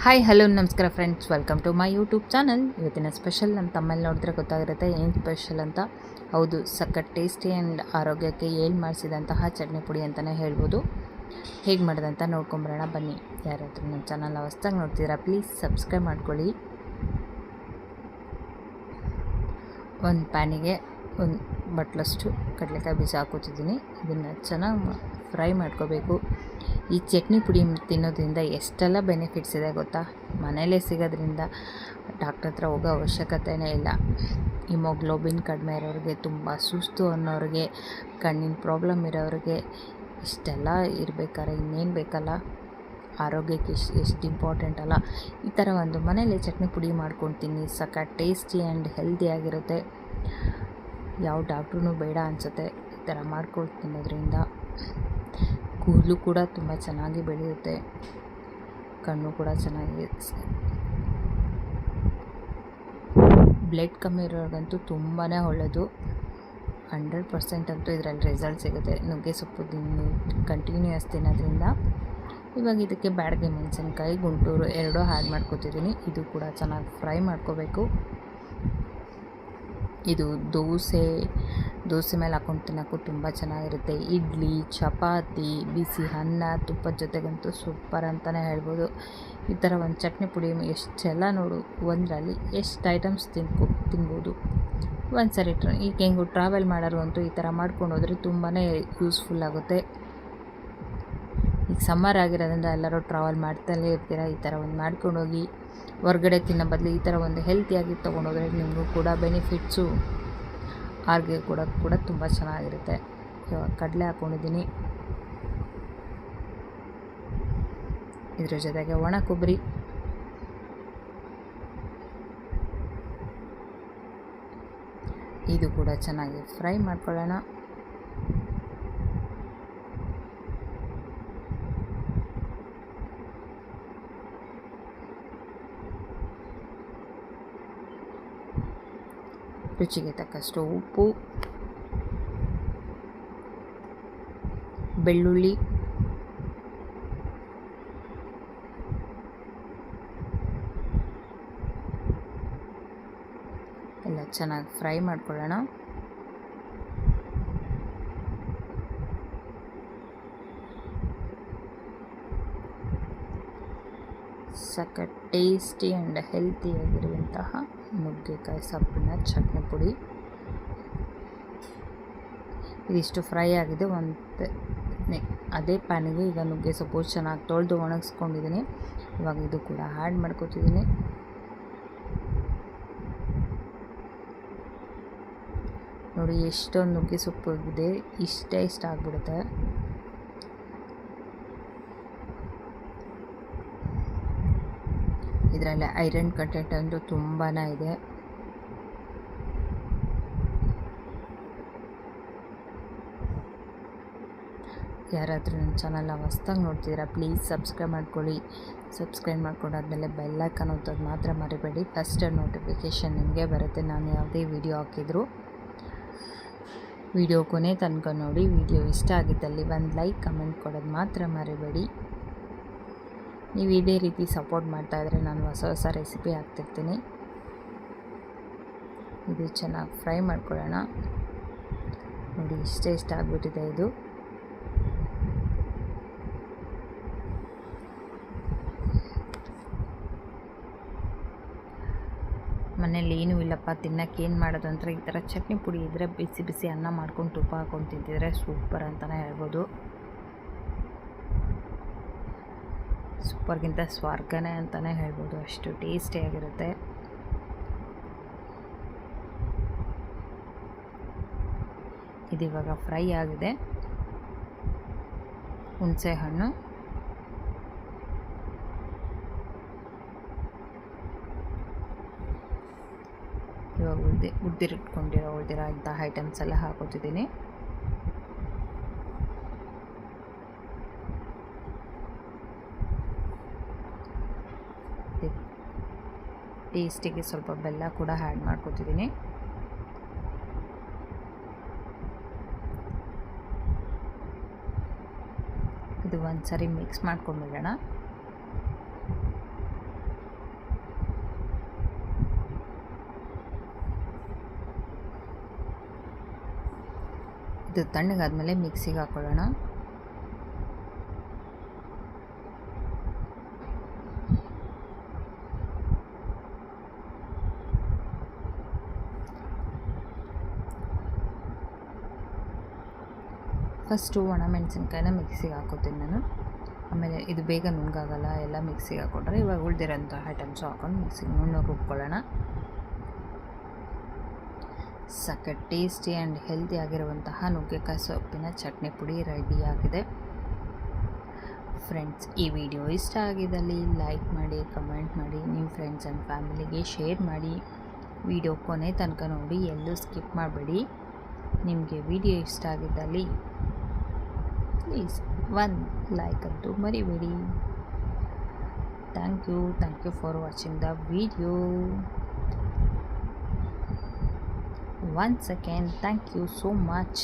Hi hello ನಮಸ್ಕಾರ friends, welcome to my YouTube channel. ಇವತ್ತಿನ special ನಮ್ಮ ತಮ್ಮಲ್ಲಿ ನೋಡಿದ್ರೆ ಗೊತ್ತಾಗಿರುತ್ತೆ ಏನು ಸ್ಪೆಷಲ್ ಅಂತ. ಹೌದು, ಸಖತ್ ಟೇಸ್ಟಿ ಆ್ಯಂಡ್ ಆರೋಗ್ಯಕ್ಕೆ ಏಳು ಮಾಡಿಸಿದಂತಹ ಚಟ್ನಿ ಪುಡಿ ಅಂತಲೇ ಹೇಳ್ಬೋದು. ಹೇಗೆ ಮಾಡೋದಂತ ನೋಡ್ಕೊಂಬರೋಣ ಬನ್ನಿ. ಯಾರಾದರೂ ನನ್ನ ಚಾನಲ್ ಹೊಸ್ದಾಗಿ ನೋಡ್ತಿದ್ದೀರಾ ಪ್ಲೀಸ್ ಸಬ್ಸ್ಕ್ರೈಬ್ ಮಾಡ್ಕೊಳ್ಳಿ. ಒಂದು ಪ್ಯಾನಿಗೆ ಒಂದು ಬಟ್ಲಷ್ಟು ಕಡಲೆಕಾಯಿ ಬೀಜ ಹಾಕೋತಿದ್ದೀನಿ. ಇದನ್ನು ಚೆನ್ನಾಗಿ ಫ್ರೈ ಮಾಡ್ಕೋಬೇಕು. ಈ ಚಟ್ನಿ ಪುಡಿ ತಿನ್ನೋದ್ರಿಂದ ಎಷ್ಟೆಲ್ಲ ಬೆನಿಫಿಟ್ಸ್ ಇದೆ ಗೊತ್ತಾ. ಮನೆಯಲ್ಲೇ ಸಿಗೋದ್ರಿಂದ ಡಾಕ್ಟ್ರ್ ಹತ್ರ ಹೋಗೋ ಅವಶ್ಯಕತೆಯೇ ಇಲ್ಲ. ಹಿಮೋಗ್ಲೋಬಿನ್ ಕಡಿಮೆ ಇರೋರಿಗೆ, ತುಂಬ ಸುಸ್ತು ಅನ್ನೋರಿಗೆ, ಕಣ್ಣಿನ ಪ್ರಾಬ್ಲಮ್ ಇರೋರಿಗೆ ಇಷ್ಟೆಲ್ಲ ಇರಬೇಕಾದ್ರೆ ಇನ್ನೇನು ಬೇಕಲ್ಲ. ಆರೋಗ್ಯಕ್ಕೆ ಎಷ್ಟು ಇಂಪಾರ್ಟೆಂಟ್ ಅಲ್ಲ. ಈ ಥರ ಒಂದು ಮನೇಲಿ ಚಟ್ನಿ ಪುಡಿ ಮಾಡ್ಕೊಳ್ತೀನಿ. ಸಖತ್ ಟೇಸ್ಟಿ ಆ್ಯಂಡ್ ಹೆಲ್ದಿಯಾಗಿರುತ್ತೆ. ಯಾವ ಡಾಕ್ಟ್ರೂ ಬೇಡ ಅನಿಸುತ್ತೆ ಈ ಥರ ಮಾಡ್ಕೊಂಡು ತಿನ್ನೋದ್ರಿಂದ. ಕೂದಲು ಕೂಡ ತುಂಬ ಚೆನ್ನಾಗಿ ಬೆಳೆಯುತ್ತೆ, ಕಣ್ಣು ಕೂಡ ಚೆನ್ನಾಗಿ. ಬ್ಲಡ್ ಕಮ್ಮಿ ಇರೋರಿಗಂತೂ ತುಂಬಾ ಒಳ್ಳೆಯದು. 100% ಅಂತೂ ಇದರಲ್ಲಿ ರಿಸಲ್ಟ್ ಸಿಗುತ್ತೆ ನುಗ್ಗೆ ಸೊಪ್ಪು ಕಂಟಿನ್ಯೂಯಸ್ ತಿನ್ನೋದ್ರಿಂದ. ಇವಾಗ ಇದಕ್ಕೆ ಬ್ಯಾಡಗೆ ಮೆಣಸಿನ್ಕಾಯಿ, ಗುಂಟೂರು ಎರಡೂ ಆ್ಯಡ್ ಮಾಡ್ಕೊತಿದ್ದೀನಿ. ಇದು ಕೂಡ ಚೆನ್ನಾಗಿ ಫ್ರೈ ಮಾಡ್ಕೋಬೇಕು. ಇದು ದೋಸೆ ಮೇಲೆ ಹಾಕೊಂಡು ತಿನ್ನೋಕ್ಕೂ ತುಂಬ ಚೆನ್ನಾಗಿರುತ್ತೆ. ಇಡ್ಲಿ, ಚಪಾತಿ, ಬಿಸಿ ಅನ್ನ, ತುಪ್ಪದ ಜೊತೆಗಂತೂ ಸೂಪರ್ ಅಂತಲೇ ಹೇಳ್ಬೋದು. ಈ ಥರ ಒಂದು ಚಟ್ನಿ ಪುಡಿ ಎಷ್ಟೆಲ್ಲ ನೋಡು, ಒಂದರಲ್ಲಿ ಎಷ್ಟು ಐಟಮ್ಸ್ ತಿನ್ಬೋದು. ಒಂದು ಸರಿ ಈಗ ಹೆಂಗು ಟ್ರಾವೆಲ್ ಮಾಡೋರು ಅಂತೂ ಈ ಥರ ಮಾಡ್ಕೊಂಡು ಹೋದರೆ ತುಂಬಾ ಯೂಸ್ಫುಲ್ ಆಗುತ್ತೆ. ಈಗ ಸಮ್ಮರ್ ಆಗಿರೋದ್ರಿಂದ ಎಲ್ಲರೂ ಟ್ರಾವೆಲ್ ಮಾಡ್ತಲೇ ಇರ್ತೀರ. ಈ ಥರ ಒಂದು ಮಾಡ್ಕೊಂಡೋಗಿ ಹೊರ್ಗಡೆ ತಿನ್ನೋ ಬದಲು ಈ ಥರ ಒಂದು ಹೆಲ್ತಿಯಾಗಿ ತೊಗೊಂಡೋದ್ರೆ ನಿಮಗೂ ಕೂಡ ಬೆನಿಫಿಟ್ಸು, ಆರೋಗ್ಯ ಕೂಡ ತುಂಬ ಚೆನ್ನಾಗಿರುತ್ತೆ. ಇವಾಗ ಕಡಲೆ ಹಾಕ್ಕೊಂಡಿದ್ದೀನಿ. ಇದ್ರ ಜೊತೆಗೆ ಒಣ ಕೊಬ್ಬರಿ, ಇದು ಕೂಡ ಚೆನ್ನಾಗಿ ಫ್ರೈ ಮಾಡ್ಕೊಳ್ಳೋಣ. ರುಚಿಗೆ ತಕ್ಕಷ್ಟು ಉಪ್ಪು, ಬೆಳ್ಳುಳ್ಳಿ, ಎಲ್ಲ ಚೆನ್ನಾಗಿ ಫ್ರೈ ಮಾಡ್ಕೊಳ್ಳೋಣ. ಸಖತ್ ಟೇಸ್ಟಿ ಆ್ಯಂಡ್ ಹೆಲ್ತಿಯಾಗಿರುವಂತಹ ನುಗ್ಗೆಕಾಯಿ ಸೊಪ್ಪಿನ ಚಟ್ನಿ ಪುಡಿ. ಇದಿಷ್ಟು ಫ್ರೈ ಆಗಿದೆ. ಅದೇ ಪ್ಯಾನಿಗೆ ಈಗ ನುಗ್ಗೆ ಸೊಪ್ಪು ಚೆನ್ನಾಗಿ ತೊಳೆದು ಒಣಗಿಸ್ಕೊಂಡಿದ್ದೀನಿ. ಇವಾಗ ಇದು ಕೂಡ ಆ್ಯಡ್ ಮಾಡ್ಕೊತಿದ್ದೀನಿ. ನೋಡಿ ಎಷ್ಟೊಂದು ನುಗ್ಗೆ ಸೊಪ್ಪು ಇದೆ, ಇಷ್ಟ ಆಗಿಬಿಡುತ್ತೆ. ಇದರಲ್ಲಿ ಐರನ್ ಕಂಟೆಂಟ್ ಅಂದರೂ ತುಂಬಾ ಇದೆ. ಯಾರಾದರೂ ನನ್ನ ಚಾನಲ್ನ ಹೊಸ್ದಾಗಿ ನೋಡ್ತಿದ್ದೀರಾ ಪ್ಲೀಸ್ ಸಬ್ಸ್ಕ್ರೈಬ್ ಮಾಡ್ಕೊಳ್ಳಿ. ಸಬ್ಸ್ಕ್ರೈಬ್ ಮಾಡ್ಕೊಂಡಾದ್ಮೇಲೆ ಬೆಲ್ ಐಕಾನ್ ಒತ್ತೋದು ಮಾತ್ರ ಮರಿಬೇಡಿ. ಫಸ್ಟ್ ನೋಟಿಫಿಕೇಷನ್ ನಿಮಗೆ ಬರುತ್ತೆ ನಾನು ಯಾವುದೇ ವಿಡಿಯೋ ಹಾಕಿದ್ರು. ವಿಡಿಯೋ ಕೊನೆ ತನಕ ನೋಡಿ. ವಿಡಿಯೋ ಇಷ್ಟ ಆಗಿದ್ದಲ್ಲಿ ಒಂದು ಲೈಕ್, ಕಮೆಂಟ್ ಕೊಡೋದು ಮಾತ್ರ ಮರಿಬೇಡಿ. ನೀವು ಇದೇ ರೀತಿ ಸಪೋರ್ಟ್ ಮಾಡ್ತಾಯಿದ್ರೆ ನಾನು ಹೊಸ ರೆಸಿಪಿ ಹಾಕ್ತಿರ್ತೀನಿ. ಇದು ಚೆನ್ನಾಗಿ ಫ್ರೈ ಮಾಡ್ಕೊಳ್ಳೋಣ. ನೋಡಿ ಇಷ್ಟ ಆಗಿಬಿಟ್ಟಿದೆ ಇದು. ಮನೇಲಿ ಏನೂ ಇಲ್ಲಪ್ಪ ತಿನ್ನೋಕ್ಕೆ ಏನು ಮಾಡೋದು ಅಂತ ಈ ಥರ ಚಟ್ನಿ ಪುಡಿ ಇದ್ದರೆ ಬಿಸಿ ಬಿಸಿ ಅನ್ನ ಮಾಡ್ಕೊಂಡು ತುಪ್ಪ ಹಾಕ್ಕೊಂಡು ತಿಂತಿದ್ರೆ ಸೂಪರ್ ಅಂತಲೇ ಹೇಳ್ಬೋದು. ಸೂಪರ್ಗಿಂತ ಸ್ವರ್ಗನೇ ಅಂತಲೇ ಹೇಳ್ಬೋದು, ಅಷ್ಟು ಟೇಸ್ಟಿಯಾಗಿರುತ್ತೆ. ಇದಿವಾಗ ಫ್ರೈ ಆಗಿದೆ. ಹುಣಸೆ ಹಣ್ಣು, ಇವಾಗ ಉಳಿದಿರೋ ಇಂಥ ಐಟಮ್ಸ್ ಎಲ್ಲ ಹಾಕೋತಿದ್ದೀನಿ. ಟೇಸ್ಟಿಗೆ ಸ್ವಲ್ಪ ಬೆಲ್ಲ ಕೂಡ ಆ್ಯಡ್ ಮಾಡ್ಕೊತಿದ್ದೀನಿ. ಇದು ಒಂದು ಸರಿ ಮಿಕ್ಸ್ ಮಾಡ್ಕೊಂಡ್ಬಿಡೋಣ. ಇದು ತಣ್ಣಗಾದ್ಮೇಲೆ ಮಿಕ್ಸಿಗೆ ಹಾಕ್ಕೊಳ್ಳೋಣ. ಫಸ್ಟು ಒಣಮೆಣಸಿನ್ಕಾಯಿನ ಮಿಕ್ಸಿಗೆ ಹಾಕೋತೀನಿ ನಾನು. ಆಮೇಲೆ ಇದು ಬೇಗ ನುಣ್ಣಗಾಗಲ್ಲ, ಎಲ್ಲ ಮಿಕ್ಸಿಗೆ ಹಾಕ್ಕೊಂಡ್ರೆ. ಇವಾಗ ಉಳಿದಿರೋಂಥ ಐಟಮ್ಸು ಹಾಕೊಂಡು ಮಿಕ್ಸಿಗೆ ನುಣ್ಣಗೆ ರುಬ್ಕೊಳ್ಳೋಣ. ಸಖತ್ ಟೇಸ್ಟಿ ಆ್ಯಂಡ್ ಹೆಲ್ತಿ ಆಗಿರುವಂತಹ ನುಗ್ಗೆಕಾಯಿ ಸೊಪ್ಪಿನ ಚಟ್ನಿ ಪುಡಿ ರೆಡಿಯಾಗಿದೆ. ಫ್ರೆಂಡ್ಸ್, ಈ ವಿಡಿಯೋ ಇಷ್ಟ ಆಗಿದ್ದಲ್ಲಿ ಲೈಕ್ ಮಾಡಿ, ಕಮೆಂಟ್ ಮಾಡಿ, ನಿಮ್ಮ ಫ್ರೆಂಡ್ಸ್ ಆ್ಯಂಡ್ ಫ್ಯಾಮಿಲಿಗೆ ಶೇರ್ ಮಾಡಿ. ವಿಡಿಯೋ ಕೊನೆ ತನಕ ನೋಡಿ, ಎಲ್ಲೂ ಸ್ಕಿಪ್ ಮಾಡಬೇಡಿ. ನಿಮಗೆ ವಿಡಿಯೋ ಇಷ್ಟ ಆಗಿದ್ದಲ್ಲಿ ಪ್ಲೀಸ್ ಒಂದು ಲೈಕ್ ಅಂತೂ ಮರಿಬೇಡಿ. Thank you for watching the video. Once again, thank you so much.